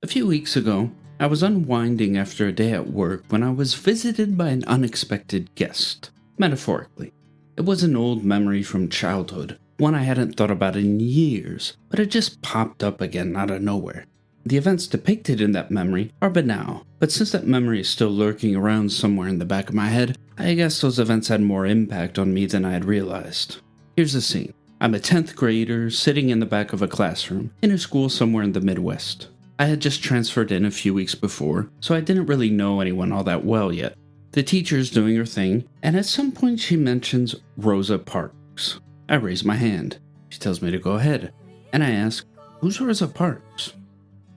A few weeks ago, I was unwinding after a day at work when I was visited by an unexpected guest, metaphorically. It was an old memory from childhood, one I hadn't thought about in years, but it just popped up again out of nowhere. The events depicted in that memory are banal, but since that memory is still lurking around somewhere in the back of my head, I guess those events had more impact on me than I had realized. Here's the scene. I'm a 10th grader sitting in the back of a classroom in a school somewhere in the Midwest. I had just transferred in a few weeks before, so I didn't really know anyone all that well yet. The teacher's doing her thing, and at some point she mentions Rosa Parks. I raise my hand. She tells me to go ahead, and I ask, "Who's Rosa Parks?"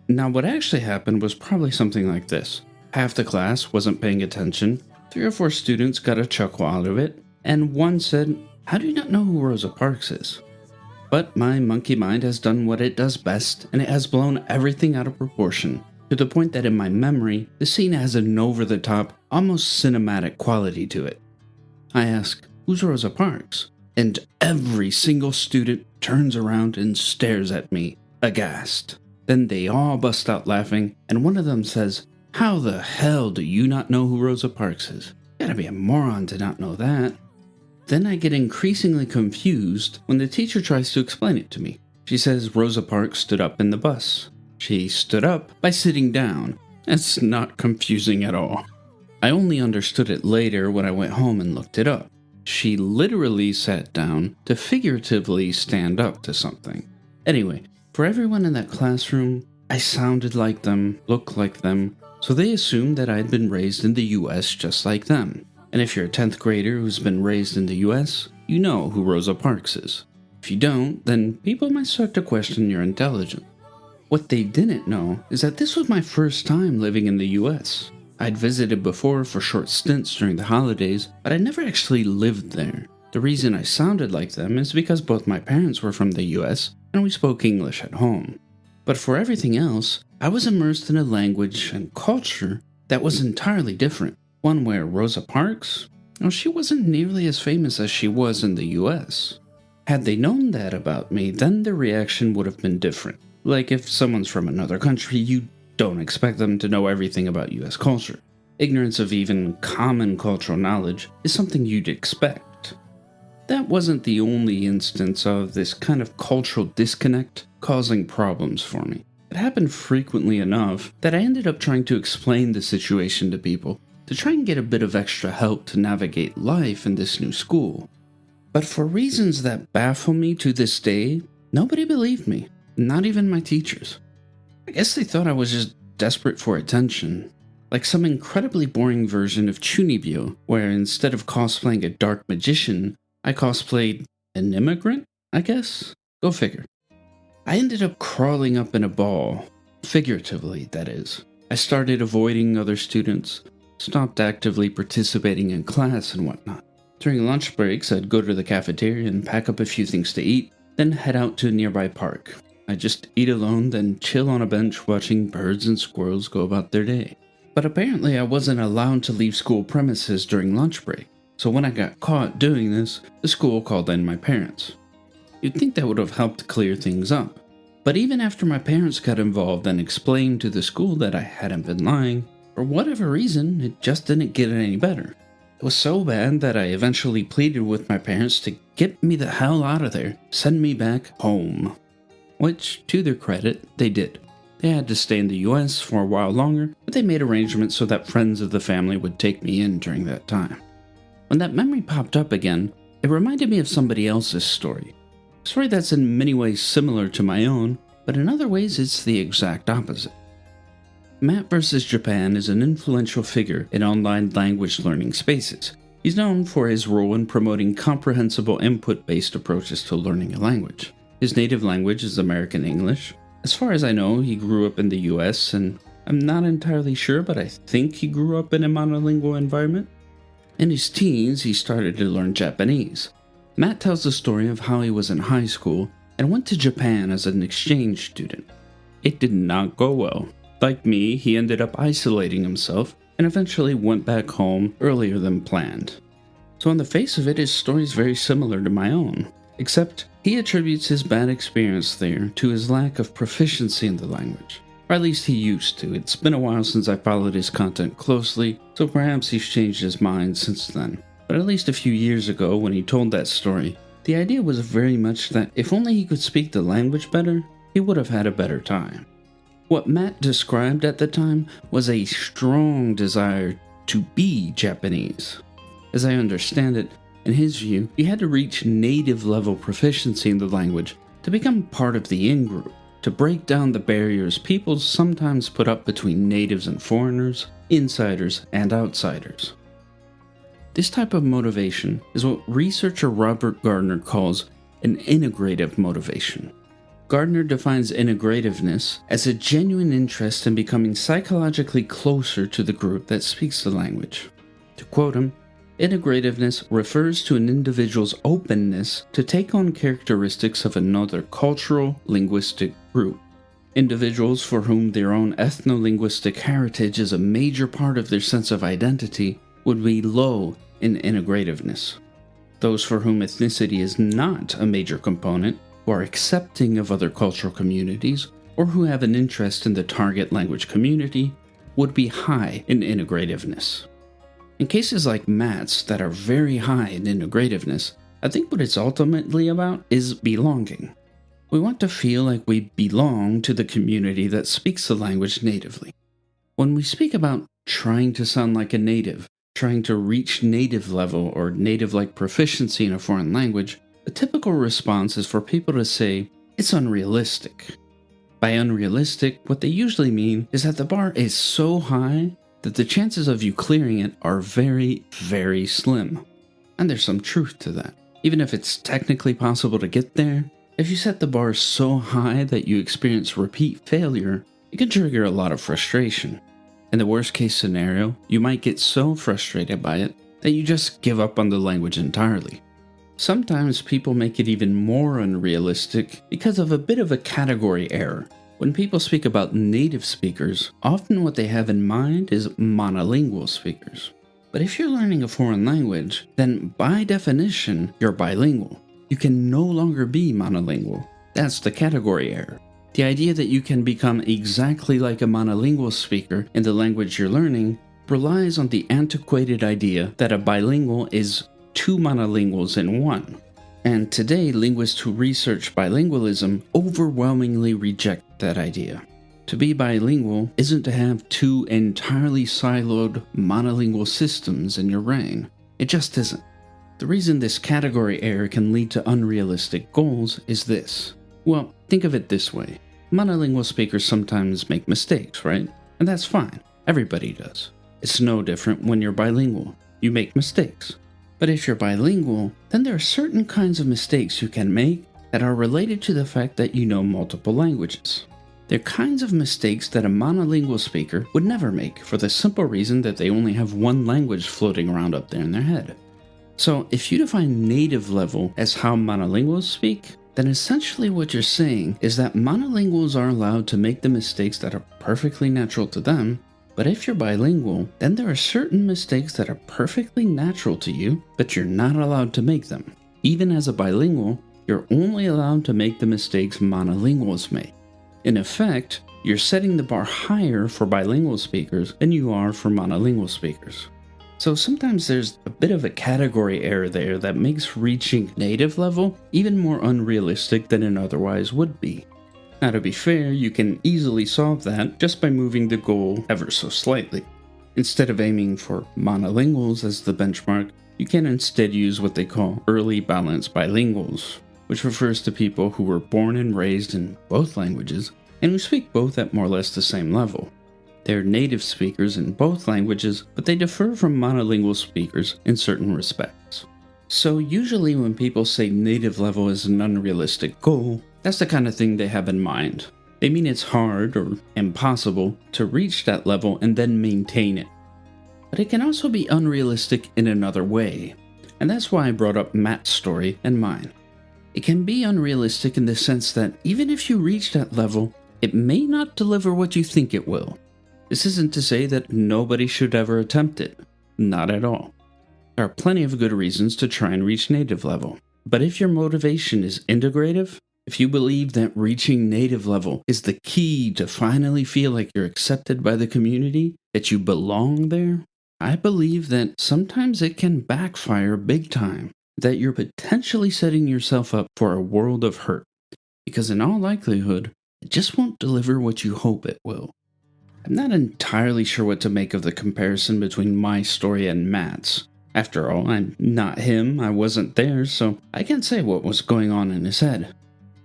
Now what actually happened was probably something like this. Half the class wasn't paying attention, 3 or 4 students got a chuckle out of it, and one said, "How do you not know who Rosa Parks is?" But my monkey mind has done what it does best, and it has blown everything out of proportion, to the point that in my memory, the scene has an over-the-top, almost cinematic quality to it. I ask, "Who's Rosa Parks?" And every single student turns around and stares at me, aghast. Then they all bust out laughing, and one of them says, "How the hell do you not know who Rosa Parks is? You gotta be a moron to not know that." Then I get increasingly confused when the teacher tries to explain it to me. She says Rosa Parks stood up in the bus. She stood up by sitting down. It's not confusing at all. I only understood it later when I went home and looked it up. She literally sat down to figuratively stand up to something. Anyway, for everyone in that classroom, I sounded like them, looked like them, so they assumed that I had been raised in the US just like them. And if you're a 10th grader who's been raised in the US, you know who Rosa Parks is. If you don't, then people might start to question your intelligence. What they didn't know is that this was my first time living in the US. I'd visited before for short stints during the holidays, but I never actually lived there. The reason I sounded like them is because both my parents were from the US and we spoke English at home. But for everything else, I was immersed in a language and culture that was entirely different. One where Rosa Parks, well, she wasn't nearly as famous as she was in the US. Had they known that about me, then their reaction would have been different. Like if someone's from another country, you don't expect them to know everything about US culture. Ignorance of even common cultural knowledge is something you'd expect. That wasn't the only instance of this kind of cultural disconnect causing problems for me. It happened frequently enough that I ended up trying to explain the situation to people to try and get a bit of extra help to navigate life in this new school. But for reasons that baffle me to this day, nobody believed me, not even my teachers. I guess they thought I was just desperate for attention, like some incredibly boring version of Chunibyo, where instead of cosplaying a dark magician, I cosplayed an immigrant, I guess? Go figure. I ended up crawling up in a ball, figuratively, that is. I started avoiding other students, stopped actively participating in class and whatnot. During lunch breaks, I'd go to the cafeteria and pack up a few things to eat, then head out to a nearby park. I'd just eat alone, then chill on a bench watching birds and squirrels go about their day. But apparently I wasn't allowed to leave school premises during lunch break, so when I got caught doing this, the school called in my parents. You'd think that would have helped clear things up. But even after my parents got involved and explained to the school that I hadn't been lying, for whatever reason, it just didn't get any better. It was so bad that I eventually pleaded with my parents to get me the hell out of there, send me back home. Which, to their credit, they did. They had to stay in the US for a while longer, but they made arrangements so that friends of the family would take me in during that time. When that memory popped up again, it reminded me of somebody else's story. A story that's in many ways similar to my own, but in other ways it's the exact opposite. Matt vs. Japan is an influential figure in online language learning spaces. He's known for his role in promoting comprehensible input-based approaches to learning a language. His native language is American English. As far as I know, he grew up in the US, and I'm not entirely sure, but I think he grew up in a monolingual environment. In his teens, he started to learn Japanese. Matt tells the story of how he was in high school and went to Japan as an exchange student. It did not go well. Like me, he ended up isolating himself and eventually went back home earlier than planned. So on the face of it, his story is very similar to my own, except he attributes his bad experience there to his lack of proficiency in the language. Or at least he used to. It's been a while since I followed his content closely, so perhaps he's changed his mind since then. But at least a few years ago, when he told that story, the idea was very much that if only he could speak the language better, he would have had a better time. What Matt described at the time was a strong desire to be Japanese. As I understand it, in his view, you had to reach native level proficiency in the language to become part of the in-group, to break down the barriers people sometimes put up between natives and foreigners, insiders and outsiders. This type of motivation is what researcher Robert Gardner calls an integrative motivation. Gardner defines integrativeness as a genuine interest in becoming psychologically closer to the group that speaks the language. To quote him, integrativeness refers to an individual's openness to take on characteristics of another cultural, linguistic group. Individuals for whom their own ethno-linguistic heritage is a major part of their sense of identity would be low in integrativeness. Those for whom ethnicity is not a major component, who are accepting of other cultural communities, or who have an interest in the target language community, would be high in integrativeness. In cases like Matt's that are very high in integrativeness, I think what it's ultimately about is belonging. We want to feel like we belong to the community that speaks the language natively. When we speak about trying to sound like a native, trying to reach native level or native-like proficiency in a foreign language, a typical response is for people to say, it's unrealistic. By unrealistic, what they usually mean is that the bar is so high that the chances of you clearing it are very, very slim. And there's some truth to that. Even if it's technically possible to get there, if you set the bar so high that you experience repeat failure, it can trigger a lot of frustration. In the worst case scenario, you might get so frustrated by it that you just give up on the language entirely. Sometimes people make it even more unrealistic because of a bit of a category error. When people speak about native speakers, often what they have in mind is monolingual speakers. But if you're learning a foreign language, then by definition, you're bilingual. You can no longer be monolingual. That's the category error. The idea that you can become exactly like a monolingual speaker in the language you're learning relies on the antiquated idea that a bilingual is two monolinguals in one. And today, linguists who research bilingualism overwhelmingly reject that idea. To be bilingual isn't to have two entirely siloed monolingual systems in your brain. It just isn't. The reason this category error can lead to unrealistic goals is this. Well, think of it this way. Monolingual speakers sometimes make mistakes, right? And that's fine. Everybody does. It's no different when you're bilingual. You make mistakes. But if you're bilingual, then there are certain kinds of mistakes you can make that are related to the fact that you know multiple languages. They're kinds of mistakes that a monolingual speaker would never make for the simple reason that they only have one language floating around up there in their head. So if you define native level as how monolinguals speak, then essentially what you're saying is that monolinguals are allowed to make the mistakes that are perfectly natural to them. But if you're bilingual, then there are certain mistakes that are perfectly natural to you, but you're not allowed to make them. Even as a bilingual, you're only allowed to make the mistakes monolinguals make. In effect, you're setting the bar higher for bilingual speakers than you are for monolingual speakers. So sometimes there's a bit of a category error there that makes reaching native level even more unrealistic than it otherwise would be. Now, to be fair, you can easily solve that just by moving the goal ever so slightly. Instead of aiming for monolinguals as the benchmark, you can instead use what they call early balanced bilinguals, which refers to people who were born and raised in both languages and who speak both at more or less the same level. They're native speakers in both languages, but they differ from monolingual speakers in certain respects. So usually when people say native level is an unrealistic goal, that's the kind of thing they have in mind. They mean it's hard or impossible to reach that level and then maintain it. But it can also be unrealistic in another way, and that's why I brought up Matt's story and mine. It can be unrealistic in the sense that even if you reach that level, it may not deliver what you think it will. This isn't to say that nobody should ever attempt it. Not at all. There are plenty of good reasons to try and reach native level. But if your motivation is integrative, If you believe that reaching native level is the key to finally feel like you're accepted by the community, that you belong there, I believe that sometimes it can backfire big time, that you're potentially setting yourself up for a world of hurt, because in all likelihood, it just won't deliver what you hope it will. I'm not entirely sure what to make of the comparison between my story and Matt's. After all, I'm not him, I wasn't there, so I can't say what was going on in his head.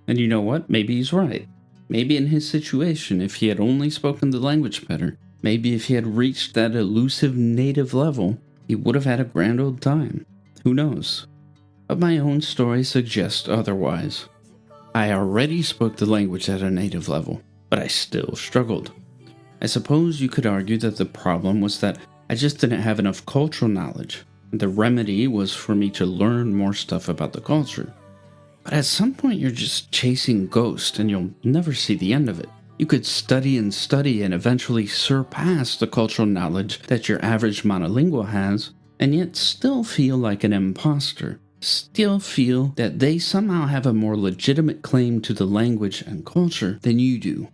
And you know what? Maybe he's right. Maybe in his situation, if he had only spoken the language better, maybe if he had reached that elusive native level, he would have had a grand old time. Who knows? But my own story suggests otherwise. I already spoke the language at a native level, but I still struggled. I suppose you could argue that the problem was that I just didn't have enough cultural knowledge. The remedy was for me to learn more stuff about the culture. But at some point you're just chasing ghosts and you'll never see the end of it. You could study and study and eventually surpass the cultural knowledge that your average monolingual has, and yet still feel like an imposter. Still feel that they somehow have a more legitimate claim to the language and culture than you do.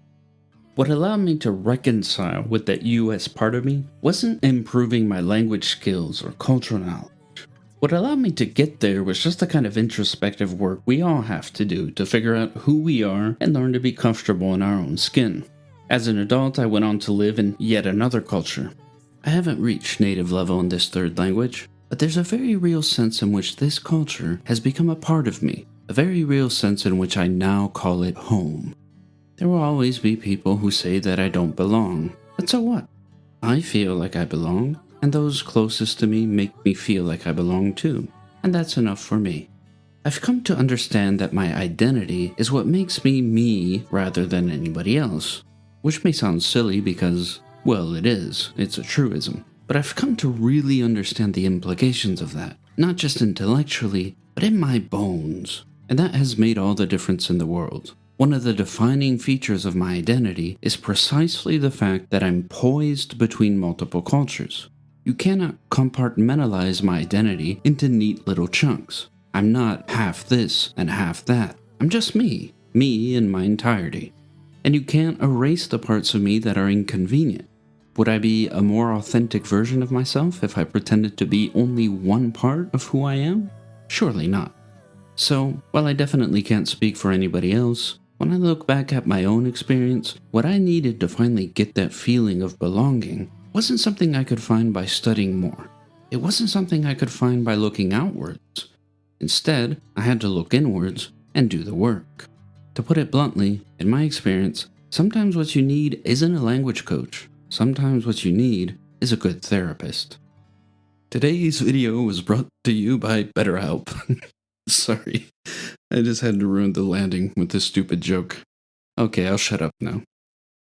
What allowed me to reconcile with that US part of me wasn't improving my language skills or cultural knowledge. What allowed me to get there was just the kind of introspective work we all have to do to figure out who we are and learn to be comfortable in our own skin. As an adult, I went on to live in yet another culture. I haven't reached native level in this third language, but there's a very real sense in which this culture has become a part of me, a very real sense in which I now call it home. There will always be people who say that I don't belong, but so what? I feel like I belong, and those closest to me make me feel like I belong too, and that's enough for me. I've come to understand that my identity is what makes me me rather than anybody else, which may sound silly because, well, it is, it's a truism, but I've come to really understand the implications of that, not just intellectually, but in my bones, and that has made all the difference in the world. One of the defining features of my identity is precisely the fact that I'm poised between multiple cultures. You cannot compartmentalize my identity into neat little chunks. I'm not half this and half that. I'm just me in my entirety. And you can't erase the parts of me that are inconvenient. Would I be a more authentic version of myself if I pretended to be only one part of who I am? Surely not. So, while I definitely can't speak for anybody else, when I look back at my own experience, what I needed to finally get that feeling of belonging wasn't something I could find by studying more. It wasn't something I could find by looking outwards. Instead, I had to look inwards and do the work. To put it bluntly, in my experience, sometimes what you need isn't a language coach. Sometimes what you need is a good therapist. Today's video was brought to you by BetterHelp. Sorry, I just had to ruin the landing with this stupid joke. Okay, I'll shut up now.